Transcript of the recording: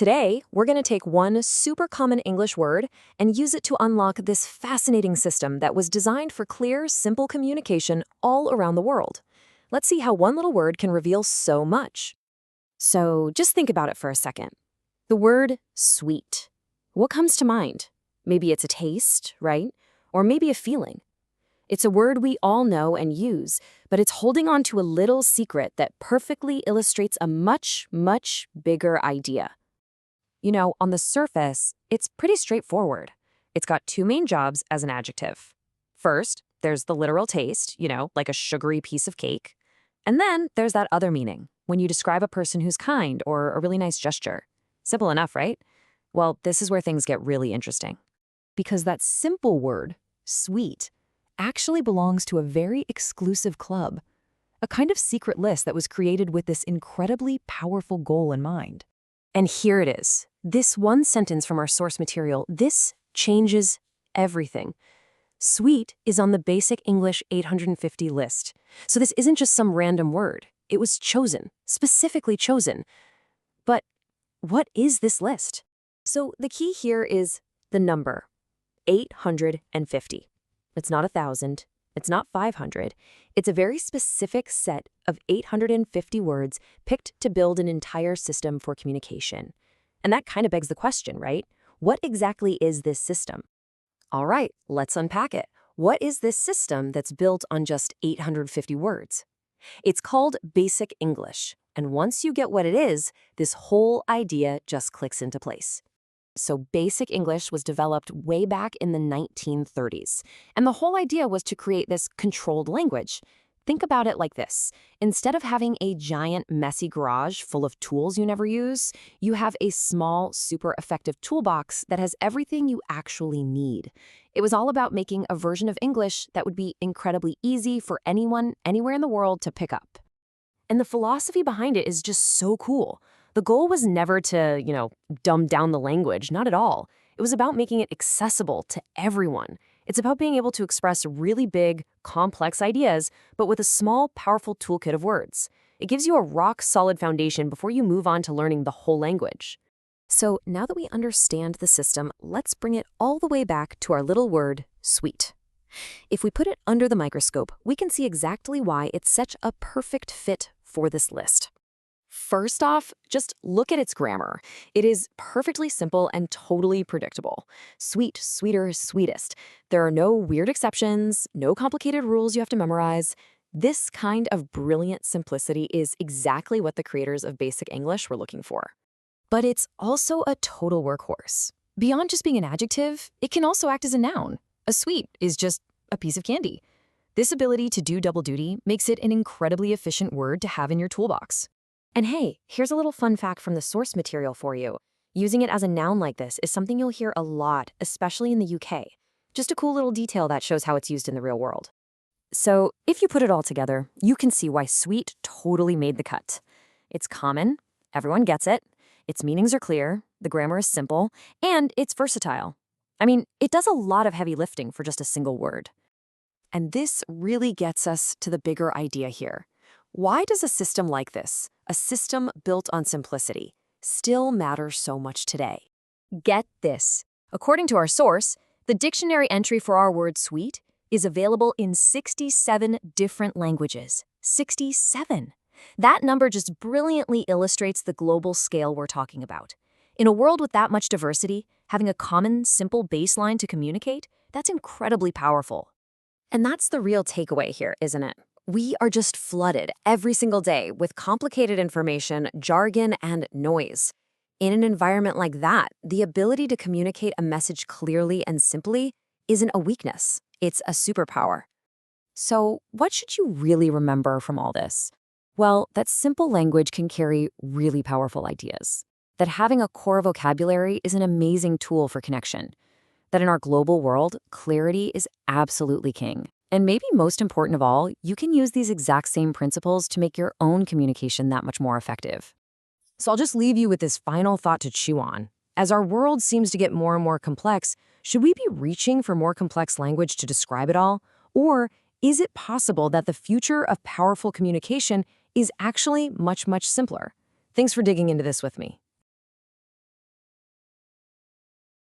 Today, we're going to take one super common English word and use it to unlock this fascinating system that was designed for clear, simple communication all around the world. Let's see how one little word can reveal so much. So just think about it for a second. The word sweet. What comes to mind? Maybe it's a taste, right? Or maybe a feeling. It's a word we all know and use, but it's holding on to a little secret that perfectly illustrates a much, much bigger idea. You know, on the surface, it's pretty straightforward. It's got two main jobs as an adjective. First, there's the literal taste, like a sugary piece of cake. And then there's that other meaning, when you describe a person who's kind or a really nice gesture. Simple enough, right? Well, this is where things get really interesting. Because that simple word, sweet, actually belongs to a very exclusive club, a kind of secret list that was created with this incredibly powerful goal in mind. And here it is. This one sentence from our source material, this changes everything. Sweet is on the Basic English 850 list. So this isn't just some random word. It was chosen, specifically chosen. But what is this list? So the key here is the number, 850. It's not 1,000. It's not 500. It's a very specific set of 850 words picked to build an entire system for communication. And that kind of begs the question, right? What exactly is this system? All right, let's unpack it. What is this system that's built on just 850 words? It's called Basic English. And once you get what it is, this whole idea just clicks into place. So Basic English was developed way back in the 1930s. And the whole idea was to create this controlled language. Think about it like this. Instead of having a giant, messy garage full of tools you never use, you have a small, super effective toolbox that has everything you actually need. It was all about making a version of English that would be incredibly easy for anyone, anywhere in the world to pick up. And the philosophy behind it is just so cool. The goal was never to, dumb down the language, not at all. It was about making it accessible to everyone. It's about being able to express really big, complex ideas, but with a small, powerful toolkit of words. It gives you a rock-solid foundation before you move on to learning the whole language. So now that we understand the system, let's bring it all the way back to our little word, sweet. If we put it under the microscope, we can see exactly why it's such a perfect fit for this list. First off, just look at its grammar. It is perfectly simple and totally predictable. Sweet, sweeter, sweetest. There are no weird exceptions, no complicated rules you have to memorize. This kind of brilliant simplicity is exactly what the creators of Basic English were looking for. But it's also a total workhorse. Beyond just being an adjective, it can also act as a noun. A sweet is just a piece of candy. This ability to do double duty makes it an incredibly efficient word to have in your toolbox. And hey, here's a little fun fact from the source material for you. Using it as a noun like this is something you'll hear a lot, especially in the UK. Just a cool little detail that shows how it's used in the real world. So if you put it all together, you can see why sweet totally made the cut. It's common, everyone gets it, its meanings are clear, the grammar is simple, and it's versatile. I mean, it does a lot of heavy lifting for just a single word. And this really gets us to the bigger idea here. Why does a system like this, a system built on simplicity, still matter so much today? Get this. According to our source, the dictionary entry for our word sweet is available in 67 different languages. 67! That number just brilliantly illustrates the global scale we're talking about. In a world with that much diversity, having a common, simple baseline to communicate, that's incredibly powerful. And that's the real takeaway here, isn't it? We are just flooded every single day with complicated information, jargon, and noise. In an environment like that, the ability to communicate a message clearly and simply isn't a weakness. It's a superpower. So what should you really remember from all this? Well, that simple language can carry really powerful ideas. That having a core vocabulary is an amazing tool for connection. That in our global world, clarity is absolutely king. And maybe most important of all, you can use these exact same principles to make your own communication that much more effective. So I'll just leave you with this final thought to chew on. As our world seems to get more and more complex, should we be reaching for more complex language to describe it all? Or is it possible that the future of powerful communication is actually much, much simpler? Thanks for digging into this with me.